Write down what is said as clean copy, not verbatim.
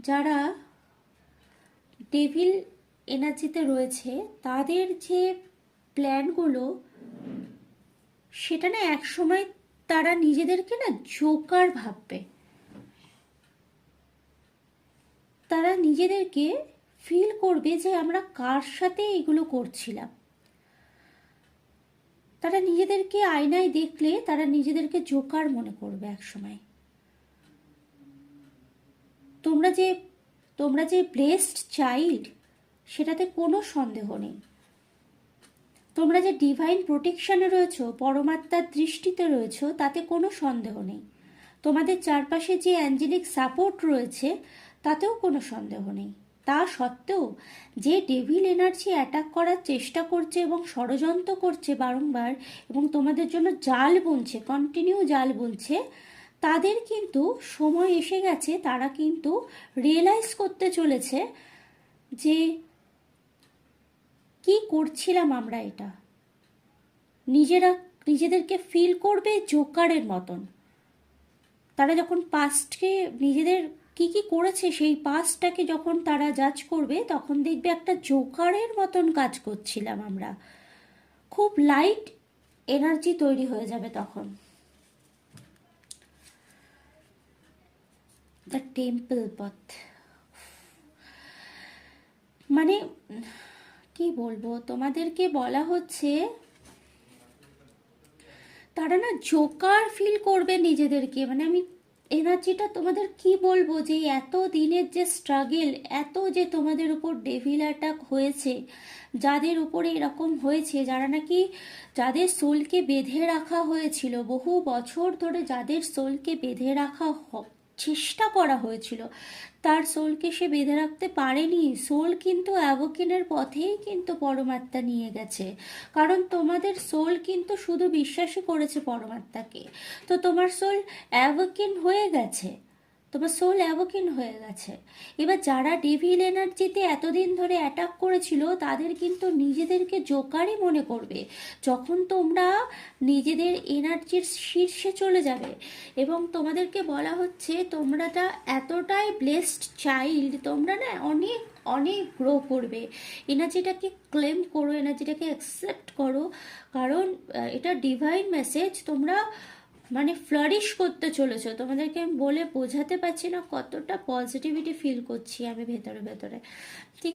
যারা ডেভিল এনার্জিতে রয়েছে তাদের যে প্ল্যানগুলো, সেটা না একসময় তারা নিজেদেরকে না জোকার ভাববে। তারা নিজেদেরকে ফিল করবে যে আমরা কার সাথে এগুলো করছিলাম। তারা নিজেদেরকে আয়নায় দেখলে তারা নিজেদেরকে জোকার মনে করবে একসময়। তোমরা যে ব্লেসড চাইল্ড, সেটাতে কোনো সন্দেহ নেই। তোমরা যে ডিভাইন প্রোটেকশনে রয়েছো, পরমাত্মার দৃষ্টিতে রয়েছো, তাতে কোনো সন্দেহ নেই। তোমাদের চারপাশে যে অ্যাঞ্জেলিক সাপোর্ট রয়েছে, তাতেও কোনো সন্দেহ নেই। তা সত্ত্বেও যে ডেভিল এনার্জি অ্যাটাক করার চেষ্টা করছে এবং ষড়যন্ত্র করছে বারংবার, এবং তোমাদের জন্য জাল বুনছে, কন্টিনিউ জাল বুনছে, তাদের কিন্তু সময় এসে গেছে। তারা কিন্তু রিয়েলাইজ করতে চলেছে যে কি করছিলাম আমরা। এটা নিজেদেরকে ফিল করবে জোকারের মতন। তারা যখন পাস্টকে, নিজেদের কি কি করেছে সেই পাস্টটাকে যখন তারা জাজ করবে, তখন দেখবে একটা জোকারের মতন কাজ করছিলাম আমরা। খুব লাইট এনার্জি তৈরি হয়ে যাবে তখন। দ্য টেম্পল পথ, মানে কি বলবো, তোমাদেরকে বলা হচ্ছে তারা না জোকার ফিল করবে নিজেদেরকে। মানে আমি এনার্জিটা তোমাদের কি বলবো, যে এত দিনের যে স্ট্রাগল, এত যে তোমাদের উপর ডেভিল অ্যাটাক হয়েছে, যাদের উপরে এরকম হয়েছে, যারা নাকি, যাদের সোলকে বেঁধে রাখা হয়েছিল বহু বছর ধরে, যাদের সোলকে বেঁধে রাখা চেষ্টা করা হয়েছিল, তার সোলকে সে বেঁধে রাখতে পারেনি। সোল কিন্তু অ্যাভোকেনের পথেই কিন্তু পরমাত্মা নিয়ে গেছে। কারণ তোমাদের সোল কিন্তু শুধু বিশ্বাসই করেছে পরমাত্মাকে। তো তোমার সোল অ্যাভোকেন হয়ে গেছে, তোমার সোল অ্যাভোকেন হয়ে গেছে। এবার যারা ডেভিল এনার্জিতে এতদিন ধরে অ্যাটাক করেছিল, তাদের কিন্তু নিজেদেরকে জোকারই মনে করবে যখন তোমরা নিজেদের এনার্জির শীর্ষে চলে যাবে। এবং তোমাদেরকে বলা হচ্ছে তোমরাটা এতটাই ব্লেসড চাইল্ড, তোমরা না অনেক অনেক গ্রো করবে। এনার্জিটাকে ক্লেম করো, এনার্জিটাকে অ্যাকসেপ্ট করো, কারণ এটা ডিভাইন মেসেজ। তোমরা মানে ফ্লারিশ করতে চলেছো। তোমাদেরকে আমি বলে বোঝাতে পারছি না কতটা পজিটিভিটি ফিল করছি আমি ভেতরে ভেতরে। ঠিক